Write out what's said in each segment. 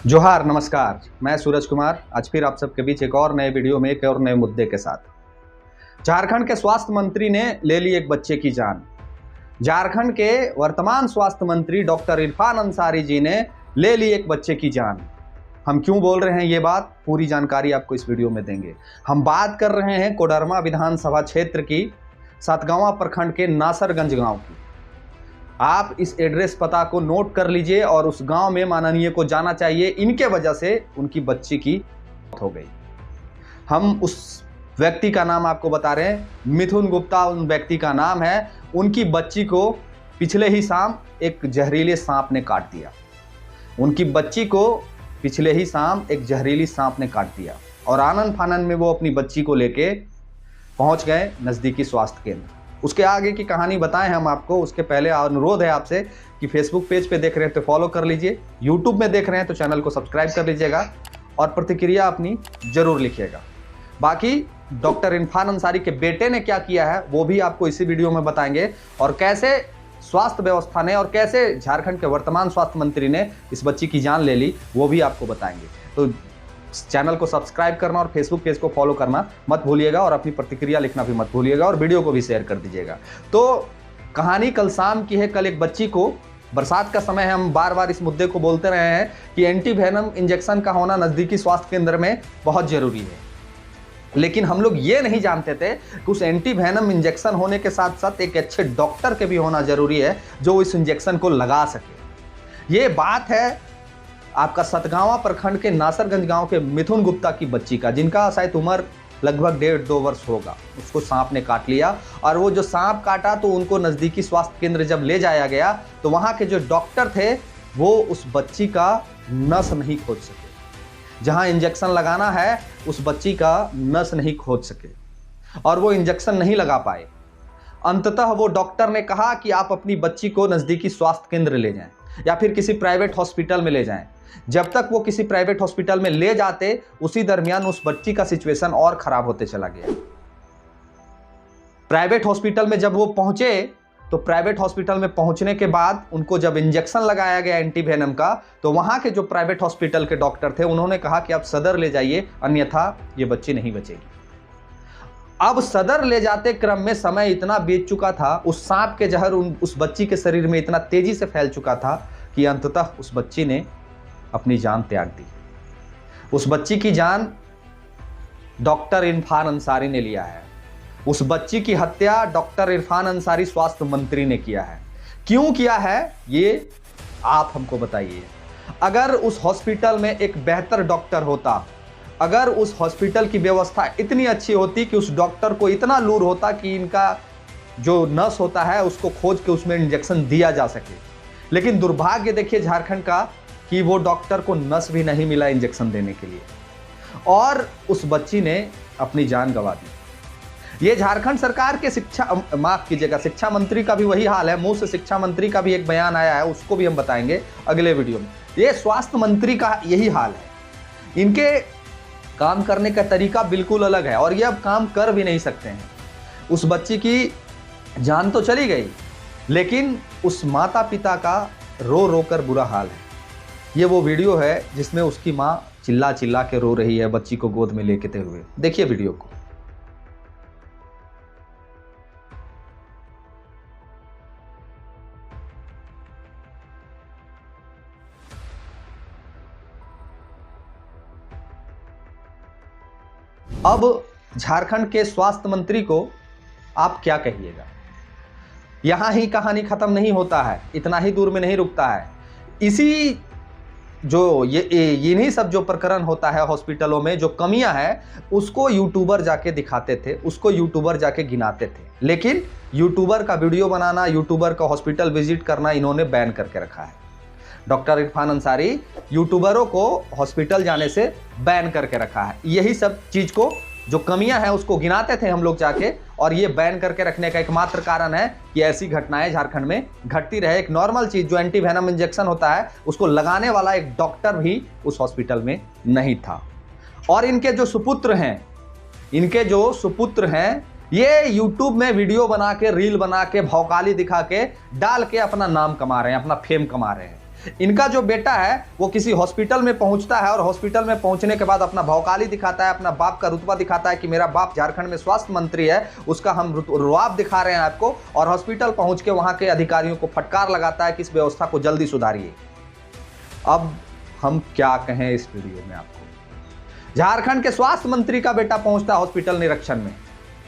जोहार, नमस्कार। मैं सूरज कुमार आज फिर आप सबके बीच एक और नए वीडियो में एक और नए मुद्दे के साथ। झारखंड के स्वास्थ्य मंत्री ने ले ली एक बच्चे की जान। झारखंड के वर्तमान स्वास्थ्य मंत्री डॉक्टर इरफान अंसारी जी ने ले ली एक बच्चे की जान। हम क्यों बोल रहे हैं ये बात, पूरी जानकारी आपको इस वीडियो में देंगे। हम बात कर रहे हैं कोडरमा विधानसभा क्षेत्र की सातगांवा प्रखंड के नासरगंज गांव की। आप इस एड्रेस पता को नोट कर लीजिए और उस गांव में माननीय को जाना चाहिए। इनके वजह से उनकी बच्ची की मौत हो गई। हम उस व्यक्ति का नाम आपको बता रहे हैं, मिथुन गुप्ता उन व्यक्ति का नाम है। उनकी बच्ची को पिछले ही शाम एक जहरीले सांप ने काट दिया। उनकी बच्ची को पिछले ही शाम एक जहरीली सांप ने काट दिया और आनन फानन में वो अपनी बच्ची को लेके पहुंच गए नज़दीकी स्वास्थ्य केंद्र। उसके आगे की कहानी बताएं हम आपको। उसके पहले अनुरोध है आपसे कि फेसबुक पेज पे देख रहे हैं तो फॉलो कर लीजिए, यूट्यूब में देख रहे हैं तो चैनल को सब्सक्राइब कर लीजिएगा और प्रतिक्रिया अपनी जरूर लिखिएगा। बाकी डॉक्टर इरफान अंसारी के बेटे ने क्या किया है वो भी आपको इसी वीडियो में बताएंगे और कैसे स्वास्थ्य व्यवस्था ने और कैसे झारखंड के वर्तमान स्वास्थ्य मंत्री ने इस बच्ची की जान ले ली वो भी आपको बताएंगे। तो चैनल को सब्सक्राइब करना और फेसबुक पेज को फॉलो करना मत भूलिएगा और अपनी प्रतिक्रिया लिखना भी मत भूलिएगा और वीडियो को भी शेयर कर दीजिएगा। तो कहानी कल शाम की है। कल एक बच्ची को, बरसात का समय है, हम बार बार इस मुद्दे को बोलते रहे हैं कि एंटी वेनम इंजेक्शन का होना नज़दीकी स्वास्थ्य केंद्र में बहुत ज़रूरी है। लेकिन हम लोग ये नहीं जानते थे कि उस एंटी वेनम इंजेक्शन होने के साथ साथ एक अच्छे डॉक्टर के भी होना ज़रूरी है जो इस इंजेक्शन को लगा सके। ये बात है आपका सतगांवा प्रखंड के नासरगंज गांव के मिथुन गुप्ता की बच्ची का, जिनका शायद उम्र लगभग 1.5-2 वर्ष होगा। उसको सांप ने काट लिया और वो जो सांप काटा तो उनको नज़दीकी स्वास्थ्य केंद्र जब ले जाया गया तो वहाँ के जो डॉक्टर थे वो उस बच्ची का नस नहीं खोज सके। जहाँ इंजेक्शन लगाना है उस बच्ची का नस नहीं खोज सके और वो इंजेक्शन नहीं लगा पाए। अंततः वो डॉक्टर ने कहा कि आप अपनी बच्ची को नज़दीकी स्वास्थ्य केंद्र ले जाएं या फिर किसी प्राइवेट हॉस्पिटल में ले जाएं। जब तक वो किसी प्राइवेट हॉस्पिटल में ले जाते उसी दरमियान उस बच्ची का सिचुएशन और खराब होते चला गया। प्राइवेट हॉस्पिटल में जब वो पहुंचे तो प्राइवेट हॉस्पिटल में पहुंचने के बाद उनको जब इंजेक्शन लगाया गया एंटी वेनम का तो वहां के जो प्राइवेट हॉस्पिटल के डॉक्टर थे उन्होंने कहा कि आप सदर ले जाइए, अन्यथा ये बच्ची नहीं बचेगी। अब सदर ले जाते क्रम में समय इतना बीत चुका था, उस सांप के जहर उस बच्ची के शरीर में इतना तेजी से फैल चुका था कि अंततः उस बच्ची ने अपनी जान त्याग दी। उस बच्ची की जान डॉक्टर इरफान अंसारी ने लिया है। उस बच्ची की हत्या डॉक्टर इरफान अंसारी स्वास्थ्य मंत्री ने किया है। क्यों किया है ये आप हमको बताइए। अगर उस हॉस्पिटल में एक बेहतर डॉक्टर होता, अगर उस हॉस्पिटल की व्यवस्था इतनी अच्छी होती कि उस डॉक्टर को इतना लूर होता कि इनका जो नस होता है उसको खोज के उसमें इंजेक्शन दिया जा सके, लेकिन दुर्भाग्य देखिए झारखंड का कि वो डॉक्टर को नस भी नहीं मिला इंजेक्शन देने के लिए और उस बच्ची ने अपनी जान गंवा दी। ये झारखंड सरकार के शिक्षा मंत्री का भी वही हाल है। मुंह से शिक्षा मंत्री का भी एक बयान आया है, उसको भी हम बताएंगे अगले वीडियो में। ये स्वास्थ्य मंत्री का यही हाल है। इनके काम करने का तरीका बिल्कुल अलग है और ये अब काम कर भी नहीं सकते हैं। उस बच्ची की जान तो चली गई लेकिन उस माता पिता का रो रो कर बुरा हाल है। ये वो वीडियो है जिसमें उसकी माँ चिल्ला चिल्ला के रो रही है बच्ची को गोद में लेते हुए। देखिए वीडियो को। अब झारखंड के स्वास्थ्य मंत्री को आप क्या कहिएगा। यहां ही कहानी खत्म नहीं होता है, इतना ही दूर में नहीं रुकता है। इसी जो इन्हीं सब जो प्रकरण होता है हॉस्पिटलों में, जो कमियां हैं उसको यूट्यूबर जाके दिखाते थे, उसको यूट्यूबर जाके गिनाते थे। लेकिन यूट्यूबर का वीडियो बनाना, यूट्यूबर का हॉस्पिटल विजिट करना इन्होंने बैन करके रखा है। डॉक्टर इरफान अंसारी यूट्यूबरों को हॉस्पिटल जाने से बैन करके रखा है। यही सब चीज़ को, जो कमियां हैं उसको गिनाते थे हम लोग जाके और ये बैन करके रखने का एकमात्र कारण है कि ऐसी घटनाएं झारखंड में घटती रहे। एक नॉर्मल चीज़ जो एंटी वेनम इंजेक्शन होता है उसको लगाने वाला एक डॉक्टर भी उस हॉस्पिटल में नहीं था। और इनके जो सुपुत्र हैं ये यूट्यूब में वीडियो बना के, रील बना के, भौकाली दिखा के, डाल के अपना नाम कमा रहे हैं, अपना फेम कमा रहे हैं। इनका जो बेटा है वो किसी हॉस्पिटल में पहुंचता है और हॉस्पिटल में पहुंचने के बाद अपना भौकाली दिखाता है, अपना बाप का रुतबा दिखाता है कि मेरा बाप झारखंड में स्वास्थ्य मंत्री है, उसका हम रुआब दिखा रहे हैं आपको, और हॉस्पिटल पहुंच के वहां के अधिकारियों को फटकार लगाता है कि इस व्यवस्था को जल्दी सुधारिए। अब हम क्या कहें इस वीडियो में आपको। झारखंड के स्वास्थ्य मंत्री का बेटा पहुंचता है हॉस्पिटल निरीक्षण में।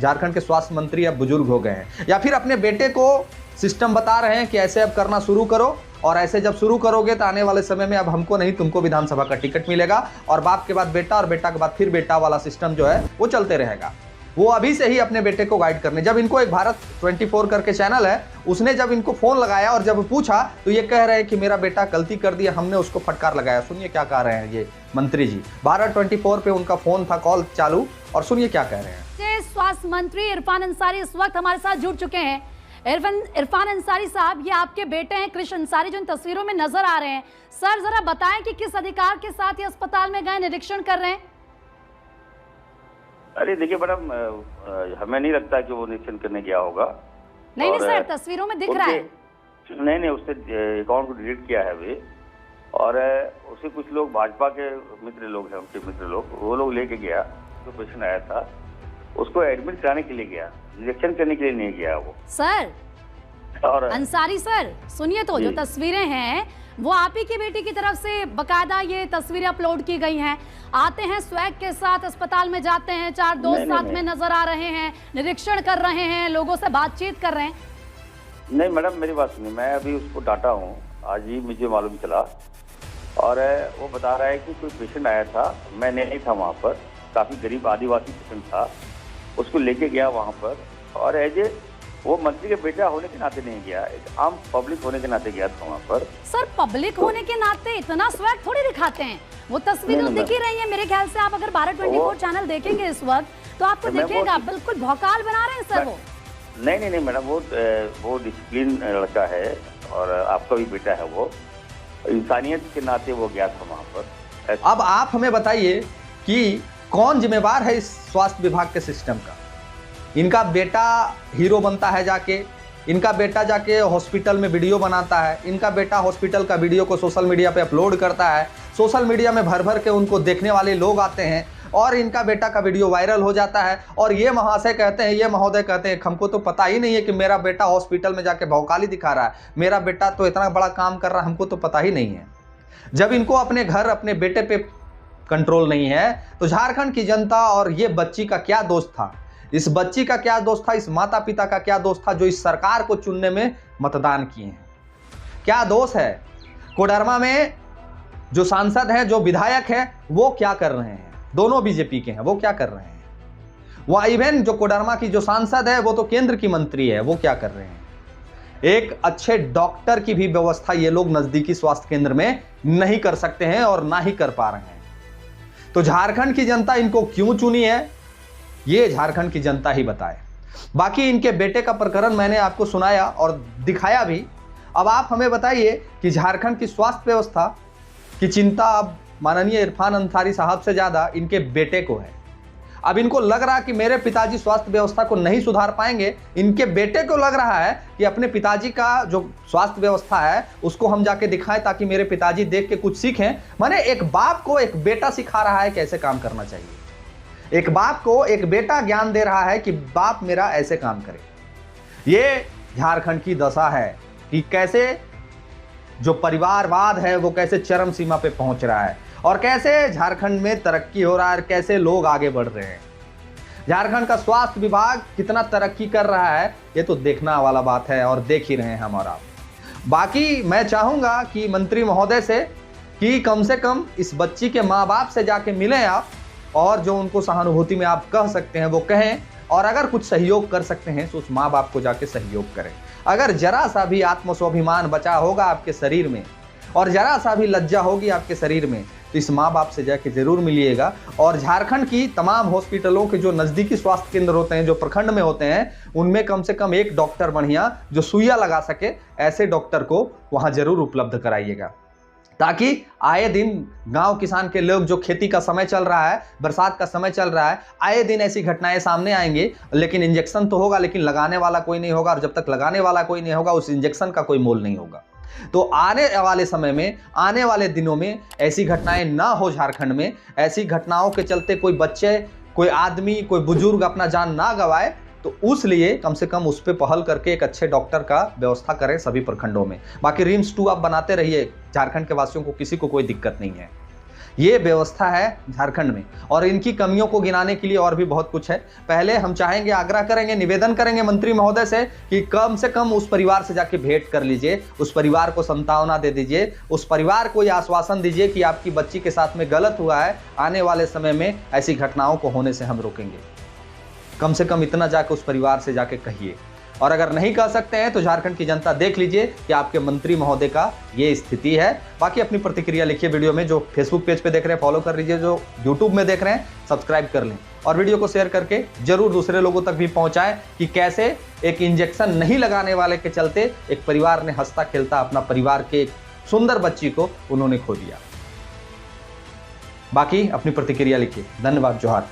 झारखंड के स्वास्थ्य मंत्री अब बुजुर्ग हो गए हैं, या फिर अपने बेटे को सिस्टम बता रहे हैं कि ऐसे अब करना शुरू करो, और ऐसे जब शुरू करोगे तो आने वाले समय में अब हमको नहीं तुमको विधानसभा का टिकट मिलेगा, और बाप के बाद बेटा और बेटा के बाद फिर बेटा वाला सिस्टम जो है वो चलते रहेगा। वो अभी से ही अपने बेटे को गाइड करने, जब इनको एक भारत 24 करके चैनल है, उसने जब इनको फोन लगाया और जब पूछा तो ये कह रहे हैं कि मेरा बेटा गलती कर दिया, हमने उसको फटकार लगाया। सुनिए क्या कह रहे हैं ये मंत्री जी। भारत 24 पे उनका फोन था, कॉल चालू, और सुनिए क्या कह रहे हैं। स्वास्थ्य मंत्री इरफान अंसारी इस वक्त हमारे साथ जुड़ चुके हैं। इरफान अंसारी साहब, ये आपके बेटे हैं कृष अंसारी जो इन तस्वीरों में नजर आ रहे हैं। सर जरा बताएं कि किस अधिकार के साथ ये अस्पताल में गए, निरीक्षण कर रहे हैं? अरे देखिए मैडम, हमें नहीं लगता कि वो निरीक्षण करने गया होगा। नहीं सर, तस्वीरों में दिख रहा है। नहीं, उसने अकाउंट को डिलीट किया है अभी, और उसे कुछ लोग भाजपा के मित्र लोग हैं, उनके मित्र लोग, वो लोग लेके गया। जो पेशेंट आया था उसको एडमिट कराने के लिए गया, निरीक्षण करने के लिए नहीं गया वो। सर और अंसारी सर सुनिए, तो जो तस्वीरें हैं वो आप ही की बेटी की तरफ से बकायदा ये तस्वीरें अपलोड की गई हैं। आते हैं स्वैग के साथ, अस्पताल में जाते हैं, 4 दोस्त साथ में नजर आ रहे हैं, निरीक्षण कर रहे हैं, लोगों से बातचीत कर रहे हैं। नहीं मैडम, मेरी बात सुनिए, मैं अभी उसको डांटा हूँ, आज ही मुझे मालूम चला, और वो बता रहा है कि कोई पेशेंट आया था, मैं नहीं था वहाँ पर, काफी गरीब आदिवासी पेशेंट था, उसको लेके गया वहाँ पर, और एज ए वो मंत्री के बेटा होने के नाते नहीं गया, एक आम पब्लिक होने के नाते गया था वहाँ पर। सर पब्लिक होने के नाते इतना स्वैग थोड़ी दिखाते हैं, वो तस्वीर तो दिख ही रही है मेरे ख्याल से। आप अगर भारत 24 चैनल देखेंगे इस वक्त तो आपको दिखेगा, बिल्कुल भौकाल बना रहे हैं सर वो। नहीं मैडम, वो डिसिप्लिन लड़का है, और आपका भी बेटा है, वो इंसानियत के नाते वो गया था वहाँ पर। अब आप हमें बताइए कि कौन जिम्मेवार है इस स्वास्थ्य विभाग के सिस्टम का। इनका बेटा हीरो बनता है जाके, इनका बेटा जाके हॉस्पिटल में वीडियो बनाता है, इनका बेटा हॉस्पिटल का वीडियो को सोशल मीडिया पे अपलोड करता है, सोशल मीडिया में भर भर के उनको देखने वाले लोग आते हैं, और इनका बेटा का वीडियो वायरल हो जाता है, और ये महाशय कहते हैं, ये महोदय कहते हैं, हमको तो पता ही नहीं है कि मेरा बेटा हॉस्पिटल में जाके भौकाली दिखा रहा है, मेरा बेटा तो इतना बड़ा काम कर रहा है, हमको तो पता ही नहीं है। जब इनको अपने घर अपने बेटे पे कंट्रोल नहीं है तो झारखंड की जनता और ये बच्ची का क्या दोष था, इस बच्ची का क्या दोष था, इस माता पिता का क्या दोष था जो इस सरकार को चुनने में मतदान किए हैं? क्या दोष है? कोडरमा में जो सांसद हैं, जो विधायक हैं, वो क्या कर रहे हैं? दोनों बीजेपी के हैं, वो क्या कर रहे हैं? वो इवन जो कोडरमा की जो सांसद है वो तो केंद्र की मंत्री है, वो क्या कर रहे हैं? एक अच्छे डॉक्टर की भी व्यवस्था ये लोग नजदीकी स्वास्थ्य केंद्र में नहीं कर सकते हैं और ना ही कर पा रहे हैं। तो झारखंड की जनता इनको क्यों चुनी है, ये झारखंड की जनता ही बताए। बाकी इनके बेटे का प्रकरण मैंने आपको सुनाया और दिखाया भी। अब आप हमें बताइए कि झारखंड की स्वास्थ्य व्यवस्था की चिंता अब माननीय इरफान अंसारी साहब से ज्यादा इनके बेटे को है। अब इनको लग रहा कि मेरे पिताजी स्वास्थ्य व्यवस्था को नहीं सुधार पाएंगे, इनके बेटे को लग रहा है कि अपने पिताजी का जो स्वास्थ्य व्यवस्था है उसको हम जाके दिखाएं ताकि मेरे पिताजी देख के कुछ सीखें। माने एक बाप को एक बेटा सिखा रहा है कैसे काम करना चाहिए, एक बाप को एक बेटा ज्ञान दे रहा है कि बाप मेरा ऐसे काम करे। ये झारखंड की दशा है कि कैसे जो परिवारवाद है वो कैसे चरम सीमा पे पहुंच रहा है, और कैसे झारखंड में तरक्की हो रहा है, कैसे लोग आगे बढ़ रहे हैं। झारखंड का स्वास्थ्य विभाग कितना तरक्की कर रहा है ये तो देखना वाला बात है, और देख ही रहे हैं हम और आप। बाकी मैं चाहूंगा कि मंत्री महोदय से कि कम से कम इस बच्ची के माँ बाप से जाके मिलें आप, और जो उनको सहानुभूति में आप कह सकते हैं वो कहें, और अगर कुछ सहयोग कर सकते हैं तो उस माँ बाप को जाके सहयोग करें। अगर जरा सा भी आत्मस्वाभिमान बचा होगा आपके शरीर में, और जरा सा भी लज्जा होगी आपके शरीर में, तो इस माँ बाप से जाके जरूर मिलिएगा। और झारखंड की तमाम हॉस्पिटलों के जो नज़दीकी स्वास्थ्य केंद्र होते हैं, जो प्रखंड में होते हैं, उनमें कम से कम एक डॉक्टर बढ़िया जो सुइया लगा सके, ऐसे डॉक्टर को वहाँ जरूर उपलब्ध कराइएगा, ताकि आए दिन गांव किसान के लोग, जो खेती का समय चल रहा है, बरसात का समय चल रहा है, आए दिन ऐसी घटनाएं सामने आएंगी। लेकिन इंजेक्शन तो होगा, लेकिन लगाने वाला कोई नहीं होगा, और जब तक लगाने वाला कोई नहीं होगा उस इंजेक्शन का कोई मोल नहीं होगा। तो आने वाले समय में, आने वाले दिनों में ऐसी घटनाएं ना हो झारखंड में, ऐसी घटनाओं के चलते कोई बच्चे, कोई आदमी, कोई बुजुर्ग अपना जान ना गंवाए, तो उस लिए कम से कम उस पर पहल करके एक अच्छे डॉक्टर का व्यवस्था करें सभी प्रखंडों में। बाकी रिम्स 2 आप बनाते रहिए, झारखंड के वासियों को किसी को कोई दिक्कत नहीं है। ये व्यवस्था है झारखंड में, और इनकी कमियों को गिनाने के लिए और भी बहुत कुछ है। पहले हम चाहेंगे, आग्रह करेंगे, निवेदन करेंगे मंत्री महोदय से कि कम से कम उस परिवार से जाके भेंट कर लीजिए, उस परिवार को सांत्वना दे दीजिए, उस परिवार को यह आश्वासन दीजिए कि आपकी बच्ची के साथ में गलत हुआ है, आने वाले समय में ऐसी घटनाओं को होने से हम रोकेंगे। कम से कम इतना जाके उस परिवार से जाके कहिए। और अगर नहीं कह सकते हैं तो झारखंड की जनता देख लीजिए कि आपके मंत्री महोदय का ये स्थिति है। बाकी अपनी प्रतिक्रिया लिखिए वीडियो में। जो फेसबुक पेज पे देख रहे हैं फॉलो कर लीजिए, जो यूट्यूब में देख रहे हैं सब्सक्राइब कर लें, और वीडियो को शेयर करके जरूर दूसरे लोगों तक भी पहुंचाएं कि कैसे एक इंजेक्शन नहीं लगाने वाले के चलते एक परिवार ने हंसता खेलता अपना परिवार के एक सुंदर बच्ची को उन्होंने खो दिया। बाकी अपनी प्रतिक्रिया लिखिए। धन्यवाद। जोहार।